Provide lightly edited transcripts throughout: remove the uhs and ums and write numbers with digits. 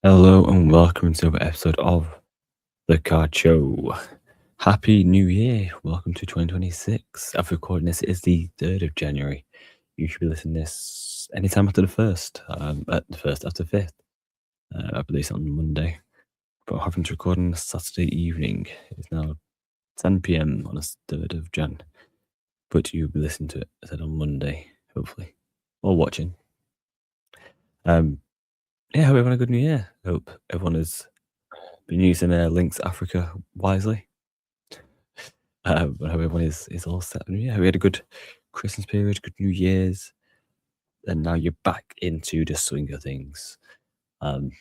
Hello and welcome to another episode of The Card Show. Happy New Year. Welcome to 2026. I've recording this. It is the 3rd of January. You should be listening to this anytime after the 1st, at the 1st after 5th. I release it on Monday, but I'm having to record on a Saturday evening. It's now 10 p.m. on the 3rd of Jan, but you'll be listening to it, I said, on Monday, hopefully, or watching. Yeah, hope everyone had a good New Year. Hope everyone has been using Links Africa wisely. I hope everyone is all set. And yeah, we had a good Christmas period, good New Year's, and now you're back into the swing of things. Um,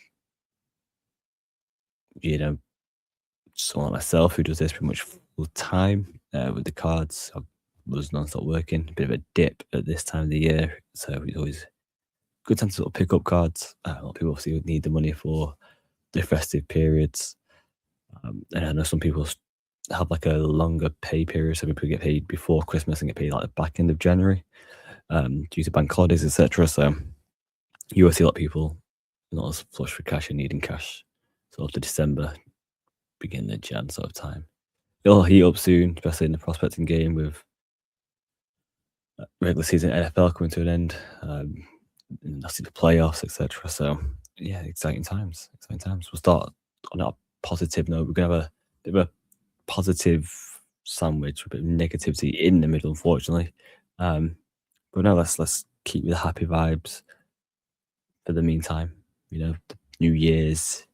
you know, someone like myself who does this pretty much full time with the cards. I was non-stop working, a bit of a dip at this time of the year, so it's always a good time to sort of pick up cards. A lot of people obviously would need the money for the festive periods, and I know some people have like a longer pay period, so people get paid before Christmas and get paid like the back end of January, due to bank holidays, etc. So you will see a lot of people not as flush with cash and needing cash sort of the December, beginning of Jan sort of time. It'll heat up soon, especially in the prospecting game with regular season NFL coming to an end, and obviously the playoffs, etc. So yeah, exciting times. Exciting times. We'll start on a positive note. We're gonna have a bit of a positive sandwich, a bit of negativity in the middle, unfortunately. But no, let's keep the happy vibes for the meantime. The New Year's.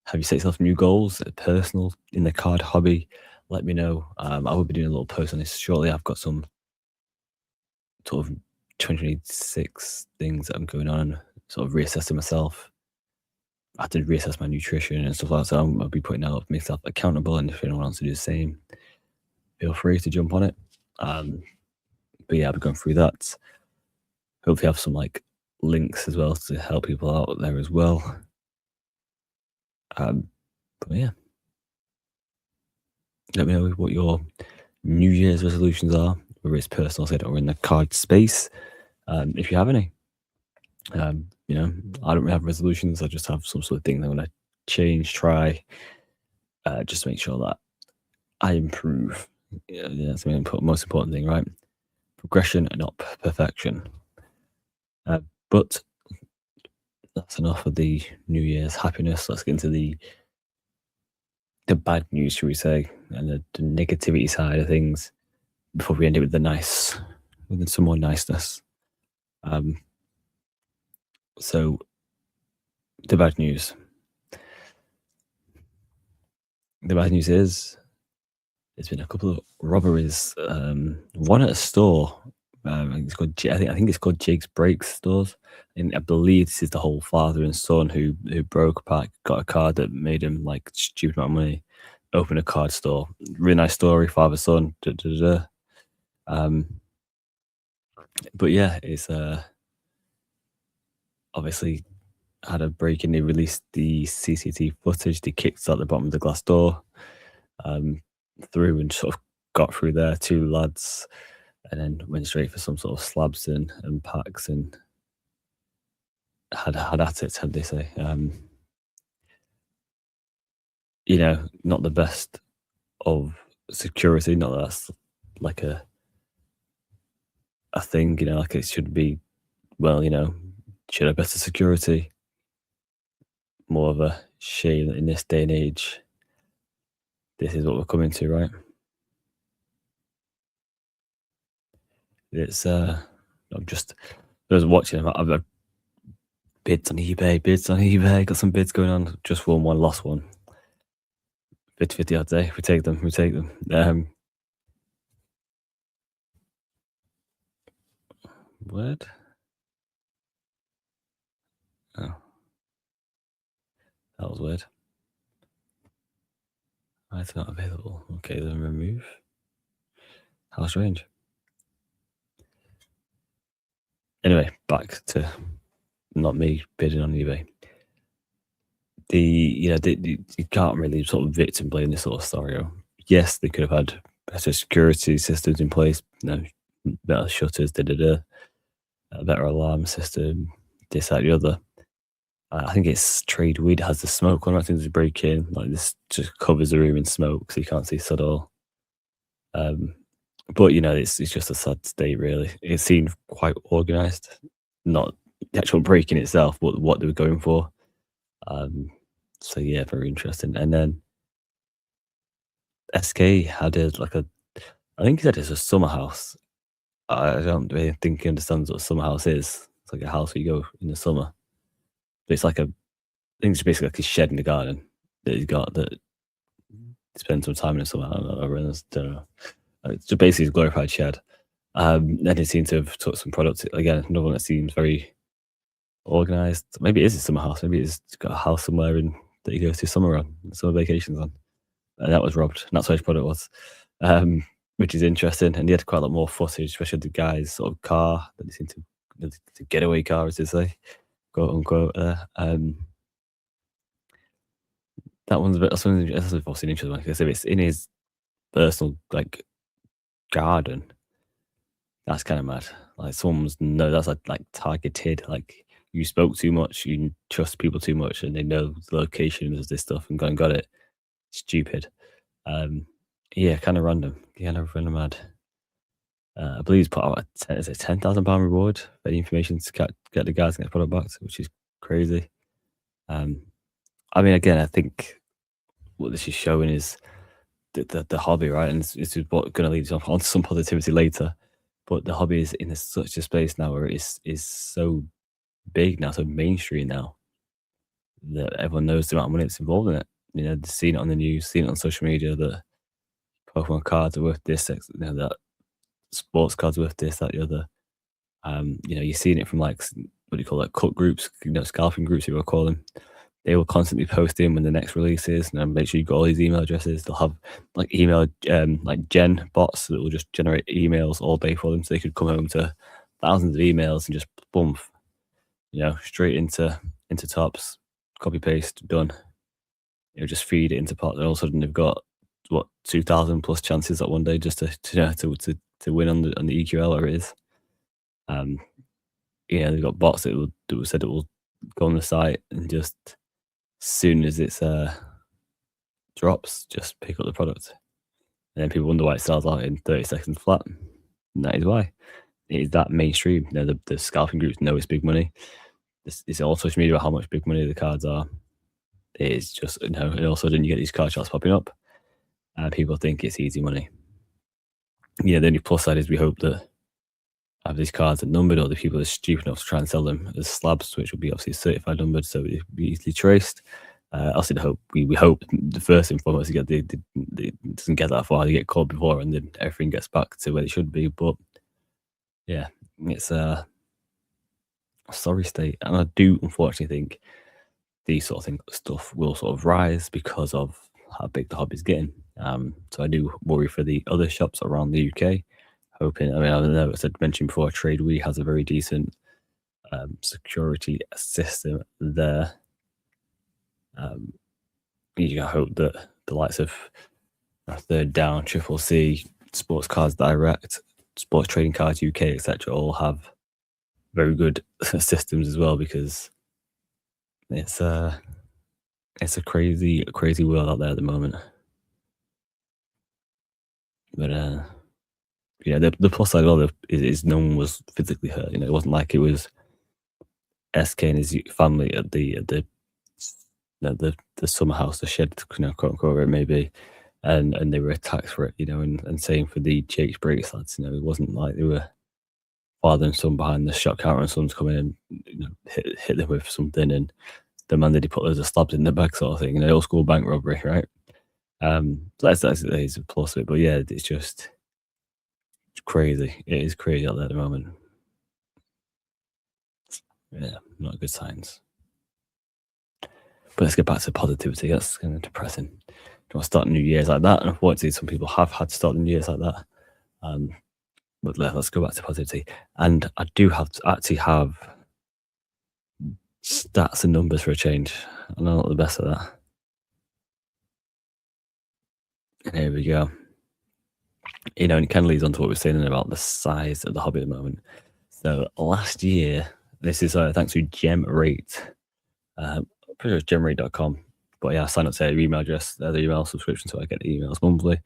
Have you set yourself new goals, personal, in the card hobby? Let me know. I will be doing a little post on this shortly. I've got some sort of 2026 things that I'm going on, sort of reassessing myself. I had to reassess my nutrition and stuff like that. So I'll be putting out myself accountable, and if anyone wants to do the same, feel free to jump on it. But yeah, I'll be going through that. Hopefully, have some like links as well to help people out there as well. But yeah, let me know what your New Year's resolutions are, whether it's personal side or in the card space. If you have any, I don't really have resolutions. I just have some sort of thing that I want to change, try, just to make sure that I improve. Yeah, that's the most important thing, right? Progression and not perfection. But that's enough of the New Year's happiness. Let's get into the bad news, should we say, and the negativity side of things before we end it with with some more niceness. So the bad news. The bad news is there's been a couple of robberies. One at a store. I think it's called Jake's Breaks stores, and I believe this is the whole father and son who broke apart, got a card that made him like stupid amount of money, open a card store. Really nice story, father son. Da, da, da. But yeah, it's obviously had a break in. They released the CCTV footage. They kicked out the bottom of the glass door, through and sort of got through there. Two lads, and then went straight for some sort of slabs and packs and had at it, had they say. Not the best of security. Not that that's like a thing. Like it should be. Well, should have better security. More of a shame that in this day and age, this is what we're coming to, right? It's I was watching them. I've bids on eBay, got some bids going on. Just won one, lost one. 50-50 I'd say. We take them. Word? Oh, that was weird. Why it's not available? Okay, then remove. How strange. Anyway, back to not me bidding on eBay. You can't really sort of victim blame this sort of scenario. Yes, they could have had better security systems in place, better shutters, a better alarm system, this, that, the other. I think it's trade weed has the smoke one. I think there's a break in like this just covers the room in smoke, so you can't see at all. Um, but it's just a sad state, really. It seemed quite organised, not the actual break-in itself, but what they were going for. Um, so yeah, very interesting. And then SK had I think he said it's a summer house. I don't really think he understands what a summer house is. It's like a house where you go in the summer. But it's like I think it's basically like a shed in the garden that he's got that spends some time in the summer. I don't know. Don't know. It's just basically a glorified shed. Then he seems to have took some products again. Another one that seems very organised. Maybe it is a summer house. Maybe it's got a house somewhere in that he goes to summer vacations on. And that was robbed. And that's where his product was, which is interesting. And he had quite a lot more footage, especially the guy's sort of car that he seemed to the getaway car, as they say, quote unquote. That one's a bit. That's obviously an interesting one because if it's in his personal garden, that's kind of mad. Like someone's no, that's like targeted. Like you spoke too much, you trust people too much, and they know the location of this stuff and gone and got it. Stupid. Um, yeah, kind of random. Yeah, kind of random mad. I believe he's put out is it £10,000 reward for any information to get the guys and get the product back, which is crazy. Um, I mean, again, I think what this is showing is the hobby, right? And this is what going to lead on to some positivity later. But the hobby is in such a space now where is so big now, so mainstream now that everyone knows the amount of money that's involved in it. They've seen it on the news, seen it on social media that Pokemon cards are worth this, that sports cards are worth this, that, the other. You're seeing it from what do you call it, cut groups, scalping groups, people call them. They will constantly post in when the next release is, and then make sure you've got all these email addresses. They'll have email gen bots that will just generate emails all day for them, so they could come home to thousands of emails and just boom, straight into tops, copy paste, done. Just feed it into pot, and all of a sudden they've got what 2,000 plus chances that one day just to win on the EQL or it is. They've got bots that will said it will go on the site and just as soon as it's drops, just pick up the product. And then people wonder why it sells out in 30 seconds flat. And that is why. It is that mainstream. The scalping groups know it's big money. It's all social media about how much big money the cards are. It's just, and all of a sudden you get these card shots popping up and people think it's easy money. The only plus side is we hope that these cards are numbered or the people are stupid enough to try and sell them as slabs, which will be obviously certified numbered, so it'll be easily traced. Obviously, we hope the first and foremost it doesn't get that far. They get caught before, and then everything gets back to where it should be. But yeah, it's a sorry state, and I do unfortunately think these sort of stuff will sort of rise because of how big the hobby's getting. So I do worry for the other shops around the UK. Hoping, I know as I mentioned before, Trade We has a very decent security system there. You hope that the likes of Third Down, Triple C, Sports Cards Direct, Sports Trading Cards UK, etc., all have very good systems as well, because it's a crazy world out there at the moment. But the plus side of it is no one was physically hurt. It wasn't like it was SK and his family at the summer house, the shed, quote unquote, where it may be, and they were attacked for it, and same for the GH Breaks lads. It wasn't like they were father and son behind the shop counter and someone's come in and hit them with something and demanded he put loads of slabs in their bag, sort of thing. Old school bank robbery, right? So that's a plus of it, but yeah, it's just crazy. It is crazy out there at the moment. Yeah, not good signs. But let's get back to positivity. That's kind of depressing. You want to start New Year's like that, and unfortunately, some people have had to start New Year's like that. But let's go back to positivity. And I do actually have stats and numbers for a change. I'm not the best at that. And here we go. And it kind of leads on to what we're saying about the size of the hobby at the moment. So last year, this is thanks to Gem Rate. Pretty sure it's generate.com. But yeah, I sign up to their email address, their email subscription, so I get the emails monthly.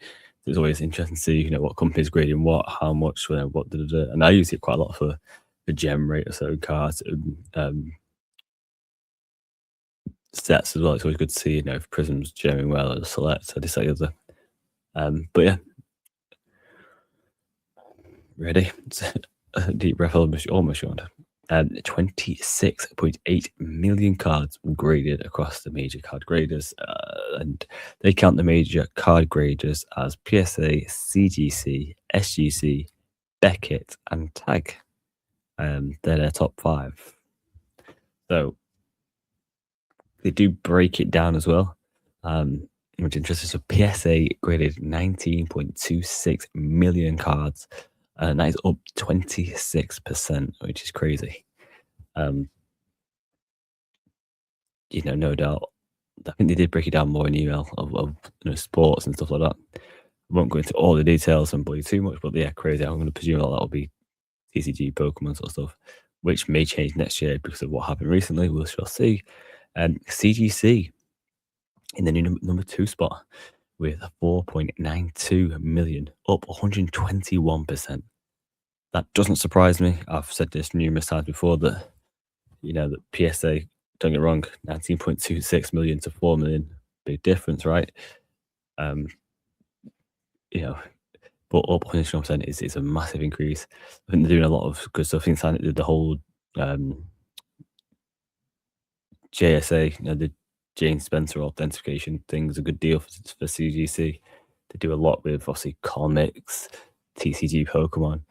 It's always interesting to see, what companies grading what, how much, what, da, da, da. And I use it quite a lot for generate or so cards, sets as well. It's always good to see, if Prism's jamming well or select or this or the other. But yeah, ready? A deep breath, almost yawned. 26.8 million cards were graded across the major card graders, and they count the major card graders as PSA, CGC, SGC, Beckett, and Tag. They're their top 5. So they do break it down as well, which is interesting. So PSA graded 19.26 million cards, and that is up 26%, which is crazy. No doubt. I think they did break it down more in email of sports and stuff like that. I won't go into all the details and bore you too much, but yeah, crazy. I'm going to presume that will be TCG, Pokemon sort of stuff, which may change next year because of what happened recently. We shall see. CGC in the new number 2 spot with 4.92 million, up 121%. That doesn't surprise me. I've said this numerous times before that, that PSA, don't get wrong, 19.26 million to 4 million, big difference, right? But up 121% is a massive increase. I think they're doing a lot of good stuff inside the whole JSA, the Jane Spencer authentication thing is a good deal for CGC. They do a lot with obviously comics, TCG, Pokemon.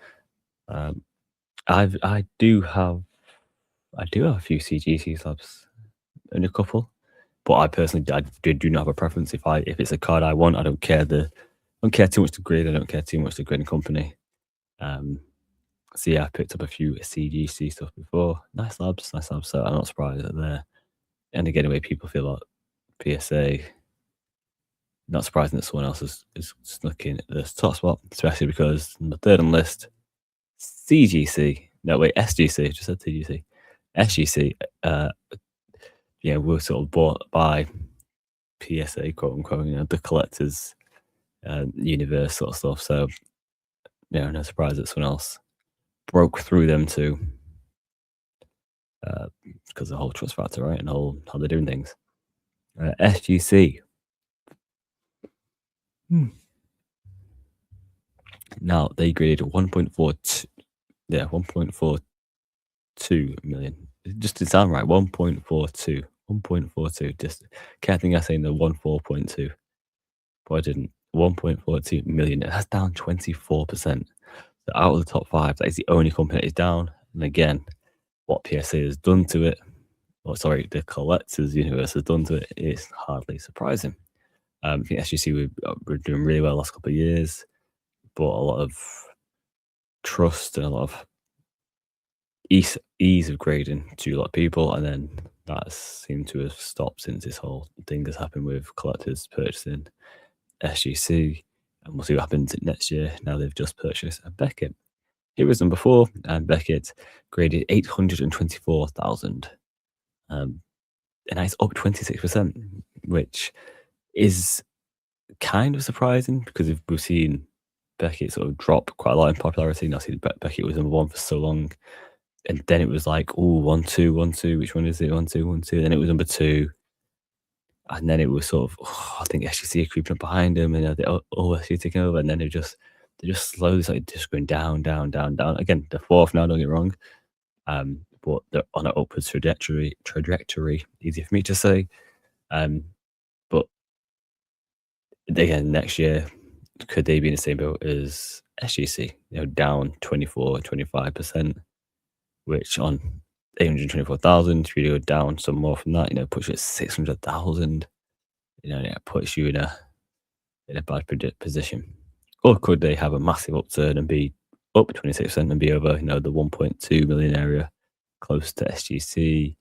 I do have a few CGC slabs, only a couple, but I personally do not have a preference. If it's a card I want, I don't care too much to grade. I don't care too much to grading company. So yeah, I picked up a few CGC stuff before. Nice labs. So I'm not surprised that they're, and again, the way people feel about PSA, not surprising that someone else is snuck in at the top spot, especially because the third on the list, CGC. No, wait, SGC. I just said CGC. SGC. We're sort of bought by PSA, quote unquote. The collectors universe sort of stuff. So, no surprise that someone else broke through them too, because the whole trust factor, right, and how they're doing things. SGC. Now they graded 1.42 million. It just didn't sound right. 1.42. Just can't think I saying the 14.2, but I didn't. 1.42 million. That's down 24%. So out of the top 5, that is the only company that is down. And again, what PSA has done to it, the collectors universe has done to it, is hardly surprising. I think SGC we're doing really well the last couple of years, but a lot of trust and a lot of ease of grading to a lot of people, and then that seemed to have stopped since this whole thing has happened with collectors purchasing SGC, and we'll see what happens next year. Now they've just purchased a Beckett. Here was number 4, and Beckett graded 824,000, and that's up 26%, which is kind of surprising because we've seen Beckett sort of drop quite a lot in popularity. Now, see, Beckett was number 1 for so long, and then it was like, 1, 2, 1, 2. Which one is it? 1, 2, 1, 2. Then it was number 2, and then it was sort of, I think SGC creeping up behind him, and the OSU taking over, and then they're just slowly just going down, down, down, down. Again, the 4th now, don't get me wrong, but they're on an upwards trajectory. Easy for me to say, but again, next year, could they be in the same boat as SGC? Down 25%, which on 824,000, if you go down some more from that, puts you at 600,000. It puts you in a bad position. Or could they have a massive upturn and be up 26% and be over, the 1.2 million area, close to SGC?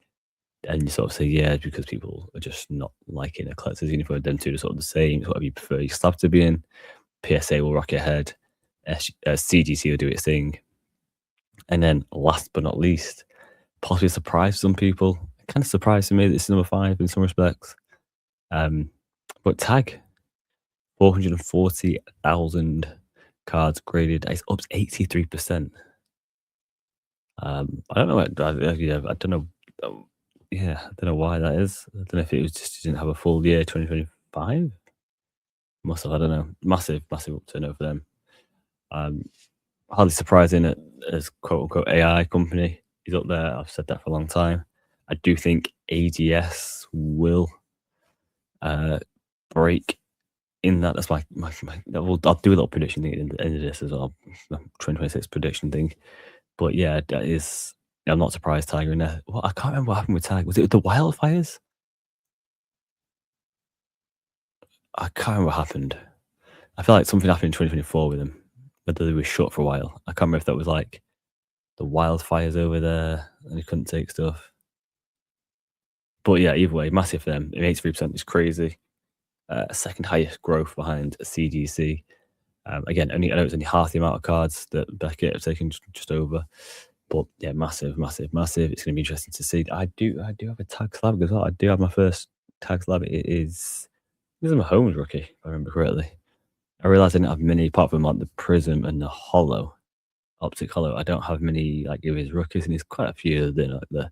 And you sort of say, yeah, because people are just not liking a collector's uniform. Them two are sort of the same. Whatever you prefer your slab to be in. PSA will rock your head. CGC will do its thing. And then last but not least, possibly a surprise for some people, kind of surprised to me that it's number 5 in some respects. Um, but Tag, 440,000 cards graded. It's up 83%. I don't know what, yeah, I don't know. um, Yeah, I don't know why that is. I don't know if it was just didn't have a full year 2025. Must have. I don't know. Massive, massive upturn for them. Um, Hardly surprising that as quote unquote AI company is up there. I've said that for a long time. I do think AGS will uh, break in that. That's I'll do a little prediction thing at the end of this as well. 2026 prediction thing. But yeah, that is. I'm not surprised Tiger in there. Well, I can't remember what happened with Tiger. Was it the wildfires? I can't remember what happened. I feel like something happened in 2024 with him. Whether they were shut for a while. I can't remember if that was like the wildfires over there and he couldn't take stuff. But yeah, either way, massive for them. 83% is crazy. Second highest growth behind CGC. Again, only I know it's only half the amount of cards that Beckett have taken, just over. But yeah, massive, massive, massive. It's going to be interesting to see. I do have a tag slab as well. I do have my first tag slab. This is my Holmes rookie, if I remember correctly. I realized I didn't have many apart from like the prism and the hollow, optic hollow. I don't have many like of his rookies, and he's quite a few of the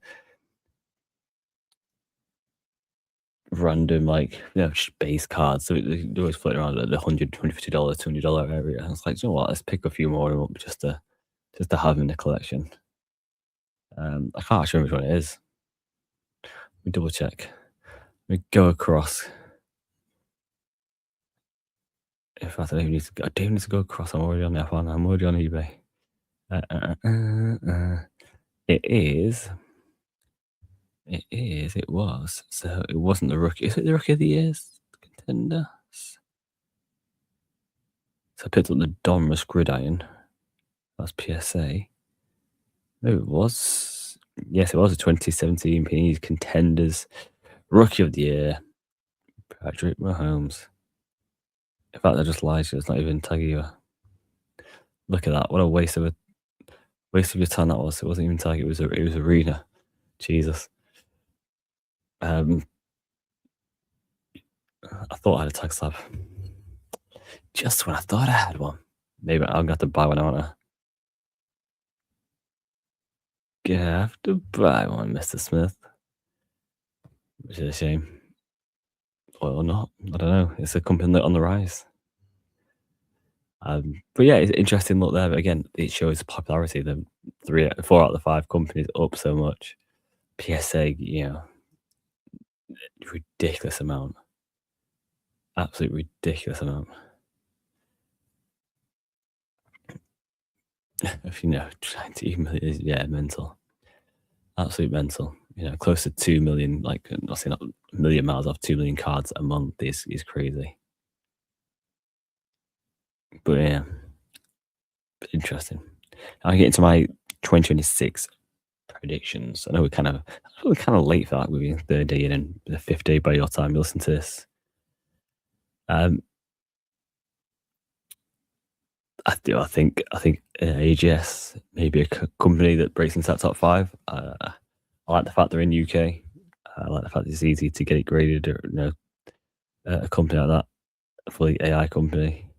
random like just base cards. So they're always floating around at the $150, $200 area. And it's like, you know what? Let's pick a few more up just to have in the collection. I can't actually remember which one it is. Let me double check. Let me go across. In fact, I don't even need to go. I don't need to go across. I'm already on the F1. I'm already on eBay. Uh, uh, uh, uh. It is. It is. It was. So it wasn't the rookie. Is it the rookie of the year's contender? So I picked up the Donruss Gridiron. That's PSA. No, it was. Yes, it was a 2017 Panini Contenders Rookie of the Year, Patrick Mahomes. In fact, I just lied. It's not even tagging you. Look at that. What a waste of your time that was. It wasn't even tag. It was Arena. Jesus. I thought I had a tag slab. Just when I thought I had one. Maybe I'm gonna have to buy one, aren't I? Gonna have to buy one, Mr. Smith. Which is a shame. Or not. I don't know. It's a company on the rise. But yeah, it's interesting look there. But again, it shows popularity. The 4 out of the 5 companies up so much. PSA, ridiculous amount. Absolute ridiculous amount. If 20 million is mental. Absolute mental. Close to 2 million, like not saying not a million miles off, 2 million cards a month is crazy. But yeah, interesting. Now I get into my 2026 predictions. I know we're kind of late for that. We're in third day in and the 5th day by your time you listen to this. I think AGS may be a company that breaks into that top 5. I like the fact they're in UK. I like the fact it's easy to get it graded, or a company like that, a fully AI company.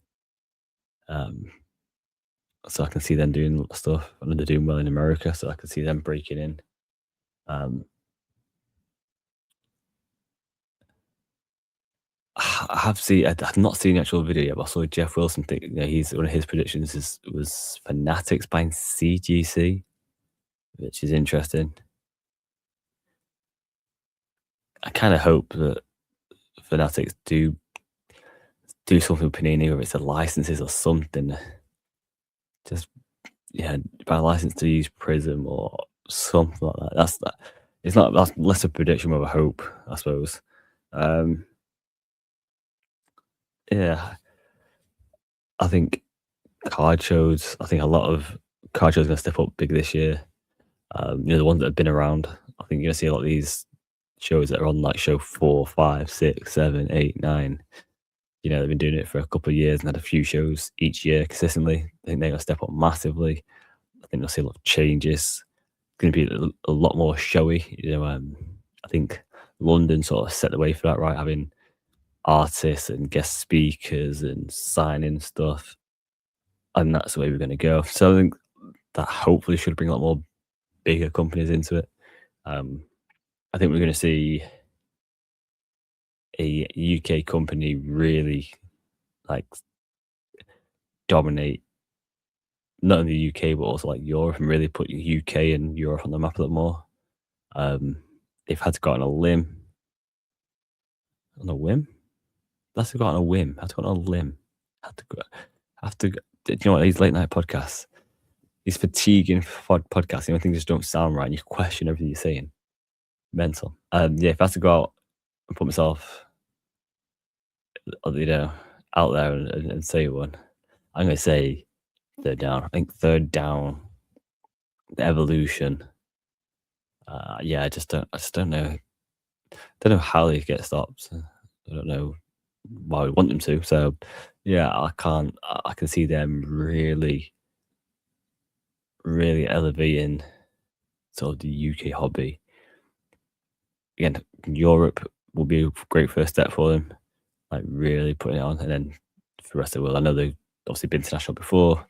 So I can see them doing stuff. I know they're doing well in America, so I can see them breaking in. Um, I've not seen the actual video yet, but I saw Jeff Wilson think, he's one of his predictions was Fanatics buying CGC, which is interesting. I kind of hope that Fanatics do something with Panini, whether it's a licenses or something. Just buy a license to use Prism or something like that. That's less a prediction, more of a hope, I suppose. Yeah, I think card shows. I think a lot of card shows are going to step up big this year. The ones that have been around. I think you're going to see a lot of these shows that are on like show 4, 5, 6, 7, 8, 9. They've been doing it for a couple of years and had a few shows each year consistently. I think they're going to step up massively. I think they'll see a lot of changes. It's going to be a lot more showy. I think London sort of set the way for that, right? Having artists and guest speakers and signing stuff, and that's the way we're going to go. So I think that hopefully should bring a lot more bigger companies into it. Um, I think we're going to see a UK company really like dominate not only the UK but also like Europe and really put UK and Europe on the map a little more. Um, they've had to go on a limb, on a whim. That's to go on a whim. Had to go on a limb. Had to go. Have to. Do you know what? These late night podcasts, these fatiguing podcasts, things just don't sound right, and you question everything you're saying. Mental. Yeah, if I had to go out and put myself, you know, out there and say one, I'm gonna say third down. I think third down, the evolution. Yeah, I just don't know. Don't know how they get stopped. I don't know why we want them to. So yeah, I can't. I can see them really, really elevating sort of the UK hobby. Again, Europe will be a great first step for them, like really putting it on, and then for the rest of the world, I know they've obviously been international before.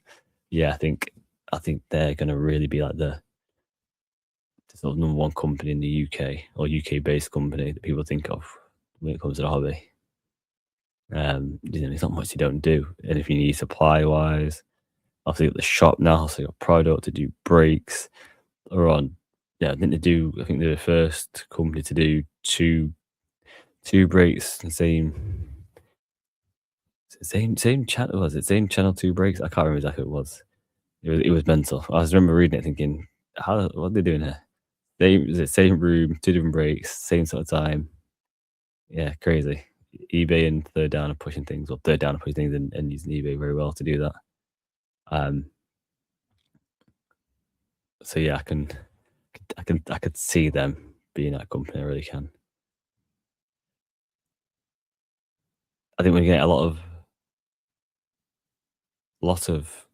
Yeah, I think they're going to really be like the sort of number one company in the UK or UK based company that people think of when it comes to the hobby. There's not much you don't do, and if you need supply wise, obviously you got the shop now, so you got product to do breaks. Or on, yeah, I think they do. I think they're the first company to do two breaks the same channel. Was it same channel two breaks? I can't remember exactly what it was. It was mental. I just remember reading it thinking, how what are they doing here? Same room, two different breaks, same sort of time. Yeah, crazy. eBay and third down are pushing things, or third down are pushing things, and using eBay very well to do that. Um, so yeah, I could see them being that company. I really can. I think we're getting a lot of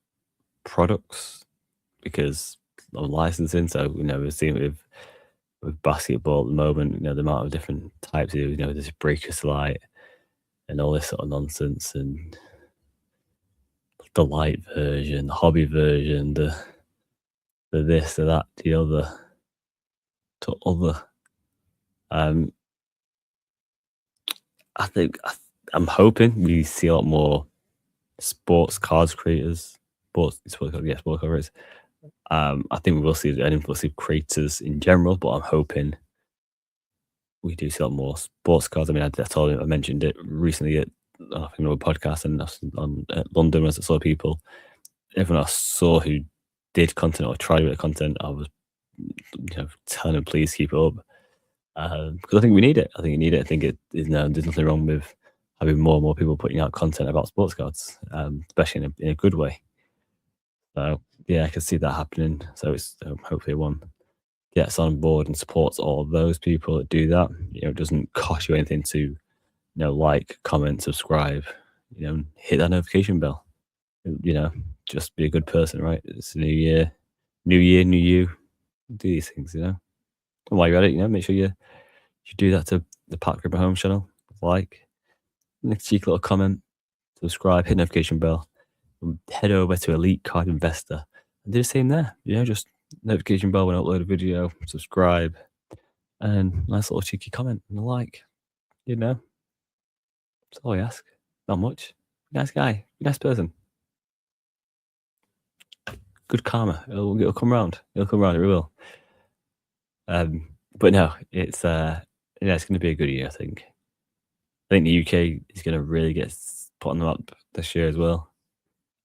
products because of licensing. So we're seeing it with basketball at the moment. The amount of different types. There's breaker slide and all this sort of nonsense, and the light version, the hobby version, the this, the that, the other, to other. Um, I think I'm hoping we see a lot more sports cards creators, sports cards. I think we will see an influx of creators in general, but I'm hoping we do see a lot more sports cards. I mean, I mentioned it recently at I think another podcast and on London as I saw people. Everyone I saw who did content or tried to do content, I was telling them please keep it up because I think we need it. I think you need it. I think it is there's nothing wrong with having more and more people putting out content about sports cards, especially in a good way. So yeah, I can see that happening. So it's hopefully one gets on board and supports all of those people that do that. It doesn't cost you anything to like, comment, subscribe. Hit that notification bell. Just be a good person, right? It's a new year, new you. Do these things. And while you're at it, make sure you do that to the Pat Gripper Home channel. Like, make a cheeky little comment, subscribe, hit notification bell, and head over to Elite Card Investor and do the same there. Just notification bell when I upload a video, subscribe, and nice little cheeky comment and a like. That's all I ask. Not much. Nice guy, nice person. Good karma. It'll come round. It'll come round. It will. But no, it's going to be a good year. I think. I think the UK is going to really get put on the map this year as well.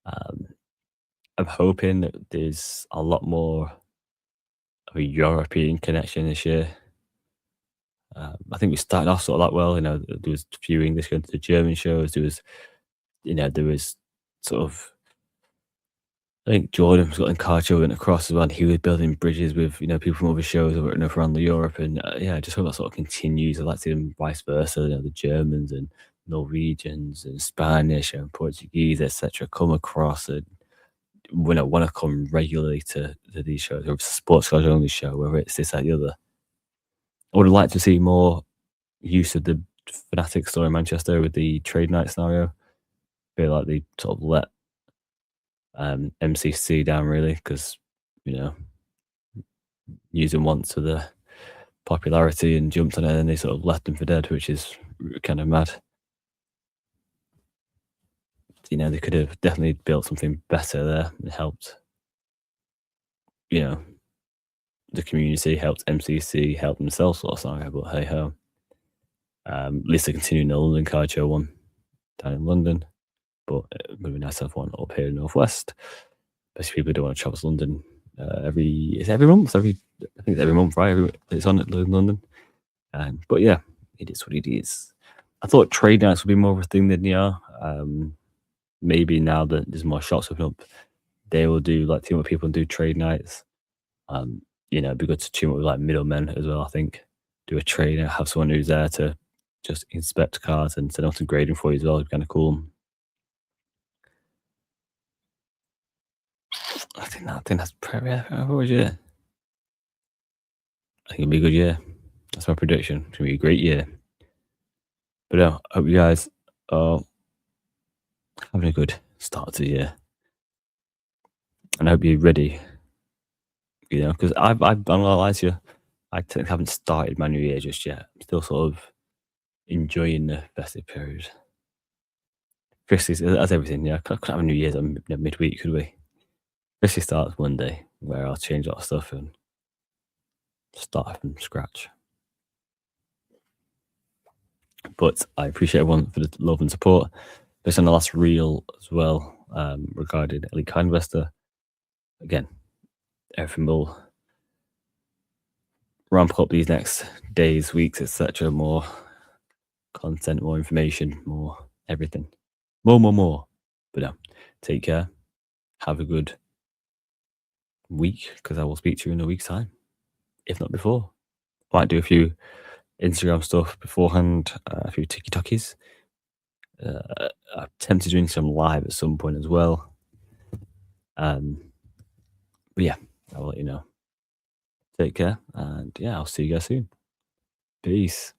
Um, I'm hoping that there's a lot more of a European connection this year. I think we started off sort of that well. There was a few English going to the German shows. There was sort of. I think Jordan was got in Carcho went across as well. And he was building bridges with people from other shows around Europe, and yeah, I just hope that sort of continues. I'd like to see them vice versa. The Germans and Norwegians and Spanish and Portuguese, etc., come across and want to come regularly to these shows, or if it's a sports cars only show, whether it's this or the other. I would have liked to see more use of the Fnatic store in Manchester with the trade night scenario. Feel like they sort of let MCC down really because you know using once to the popularity and jumped on it, and they sort of left them for dead, which is kind of mad. You know, they could have definitely built something better there and helped. You know, the community helped MCC help themselves sort of scenario. But hey ho, at least they're continuing the London card show one down in London. But it would be nice to have one up here in Northwest. Especially people who don't want to travel to London every month. I think it's every month, right? It's on in London. But yeah, it is what it is. I thought trade nights would be more of a thing than they are. Maybe now that there's more shops open up, they will do like team up people and do trade nights. You know, it'd be good to team up with like middlemen as well. I think do a trade and have someone who's there to just inspect cars and send out some grading for you as well. It'd be kind of cool. I think that's probably what was it? I think it'll be a good year. That's my prediction. It's gonna be a great year. But I hope you guys are having a good start to the year, and I hope you're ready. You know, because I'm not gonna lie to you, I technically haven't started my new year just yet. I'm still sort of enjoying the festive period. Christmas, that's everything. Yeah, couldn't have a New Year's midweek, could we? Christmas starts Monday, where I'll change a lot of stuff and start from scratch. But I appreciate everyone for the love and support. Based on the last reel as well, regarding Elite Card Investor. Again, everything will ramp up these next days, weeks, etc. More content, more information, more everything. More. But no, take care. Have a good week because I will speak to you in a week's time, if not before. Might do a few Instagram stuff beforehand, a few TikTokies. I'm tempted to do some live at some point as well. But yeah, I'll let you know. Take care, and yeah, I'll see you guys soon. Peace.